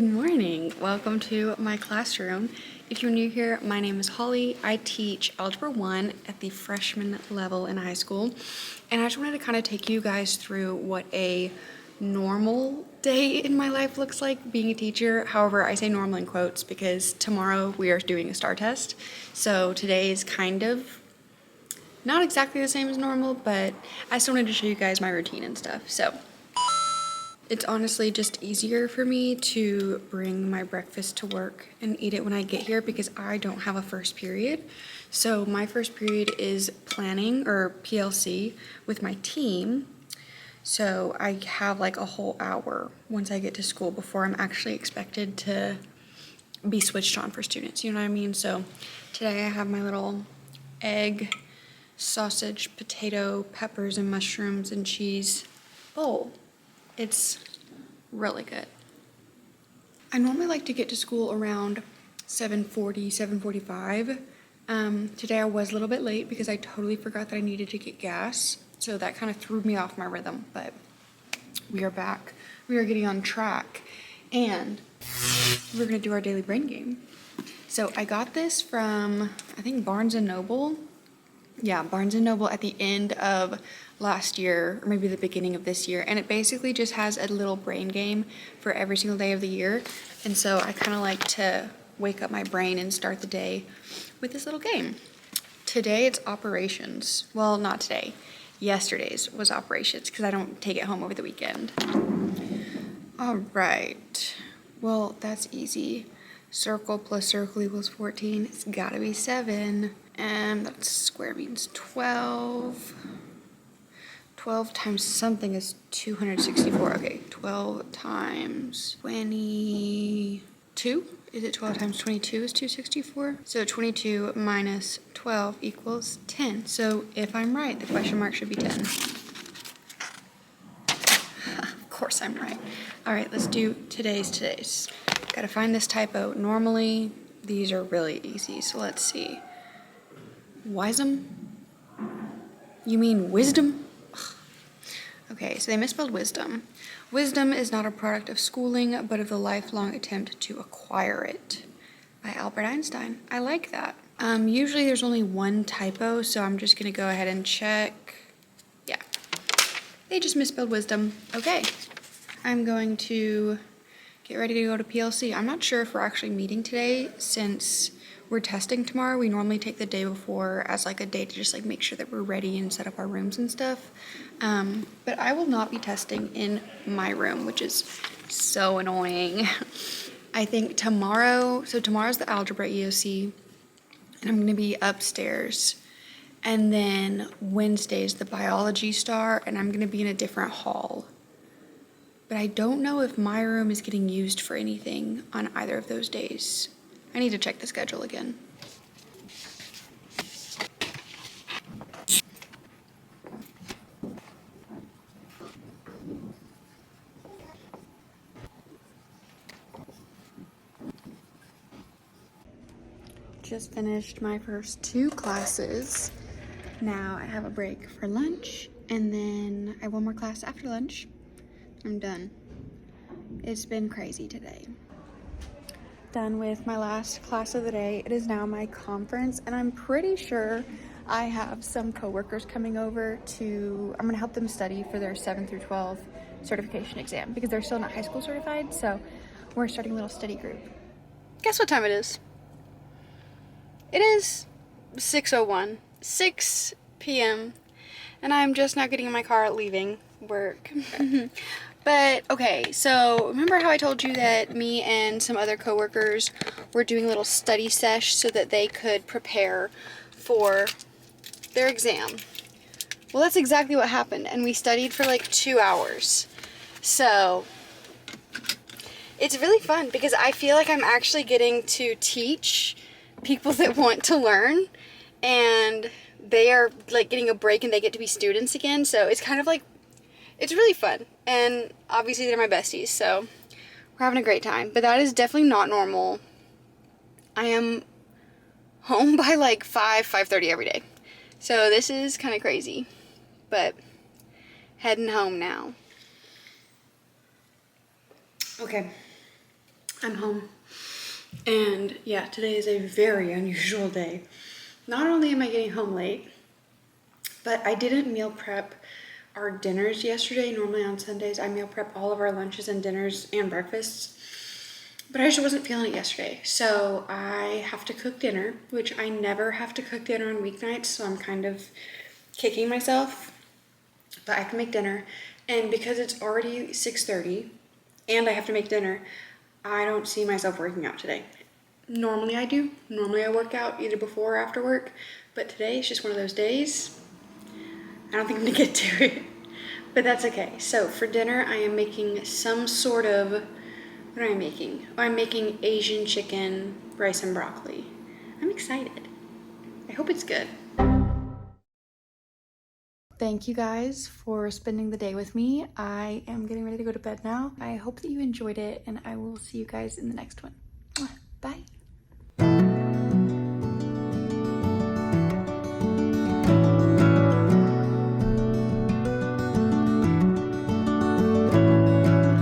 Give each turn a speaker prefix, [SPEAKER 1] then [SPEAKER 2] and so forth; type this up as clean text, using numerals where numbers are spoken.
[SPEAKER 1] Good morning. Welcome to my classroom. If you're new here, my name is Holly. I teach Algebra 1 at the freshman level in high school. And I just wanted to kind of take you guys through what a normal day in my life looks like being a teacher. However, I say normal in quotes because tomorrow we are doing a STAR test. So today is kind of not exactly the same as normal, but I just wanted to show you guys my routine and stuff. So it's honestly just easier for me to bring my breakfast to work and eat it when I get here because I don't have a first period. So my first period is planning or PLC with my team. So I have like a whole hour once I get to school before I'm actually expected to be switched on for students, you know what I mean? So today I have my little egg, sausage, potato, peppers, and mushrooms and cheese bowl. It's really good. I normally like to get to school around 7:40, 7:45. Today I was a little bit late because I totally forgot that I needed to get gas. So that kind of threw me off my rhythm, but we are back. We are getting on track and we're gonna do our daily brain game. So I got this from, I think Barnes & Noble. Yeah, Barnes & Noble at the end of last year, or maybe the beginning of this year. And it basically just has a little brain game for every single day of the year. And so I kind of like to wake up my brain and start the day with this little game. Today it's operations. Well, not today. Yesterday's was operations because I don't take it home over the weekend. All right. Well, that's easy. Circle plus circle equals 14. It's gotta be 7. And that square means 12. 12 times something is 264. Okay, 12 times 22. Is it 12 times 22 is 264? So 22 minus 12 equals 10. So if I'm right, the question mark should be 10. Of course I'm right. All right, let's do today's. Gotta find this typo. Normally, these are really easy, so let's see. Wisdom? You mean wisdom? Ugh. Okay, so they misspelled wisdom. Wisdom is not a product of schooling, but of the lifelong attempt to acquire it. By Albert Einstein. I like that. Usually there's only one typo, so I'm just gonna go ahead and check. Yeah, they just misspelled wisdom. Okay, I'm going to get ready to go to PLC. I'm not sure if we're actually meeting today since we're testing tomorrow. We normally take the day before as like a day to just like make sure that we're ready and set up our rooms and stuff. But I will not be testing in my room, which is so annoying. I think tomorrow's the algebra EOC, and I'm gonna be upstairs. And then Wednesday's the biology STAR, and I'm gonna be in a different hall. But I don't know if my room is getting used for anything on either of those days. I need to check the schedule again. Just finished my first 2 classes. Now I have a break for lunch, and then I have one more class after lunch. I'm done. It's been crazy today. Done with my last class of the day. It is now my conference, and I'm pretty sure I have some coworkers coming over I'm gonna help them study for their 7 through 12 certification exam because they're still not high school certified, so we're starting a little study group. Guess what time it is? It is 6:01, 6 p.m., and I'm just now getting in my car leaving work. But okay, so remember how I told you that me and some other coworkers were doing a little study sesh so that they could prepare for their exam? Well, that's exactly what happened, and we studied for like 2 hours. So it's really fun because I feel like I'm actually getting to teach people that want to learn, and they are like getting a break and they get to be students again. So it's kind of like, it's really fun, and obviously they're my besties, so we're having a great time. But that is definitely not normal. I am home by like 5:30 every day, so this is kind of crazy, but heading home now. Okay, I'm home. And yeah, today is a very unusual day. Not only am I getting home late, but I didn't meal prep our dinners yesterday. Normally on Sundays, I meal prep all of our lunches and dinners and breakfasts. But I just wasn't feeling it yesterday. So I have to cook dinner, which I never have to cook dinner on weeknights. So I'm kind of kicking myself. But I can make dinner. And because it's already 6:30 and I have to make dinner, I don't see myself working out today. Normally I do. Normally I work out either before or after work. But today it's just one of those days. I don't think I'm gonna get to it. But that's okay. So for dinner, I am making some sort of, what am I making? Oh, I'm making Asian chicken, rice, and broccoli. I'm excited. I hope it's good. Thank you guys for spending the day with me. I am getting ready to go to bed now. I hope that you enjoyed it, and I will see you guys in the next one.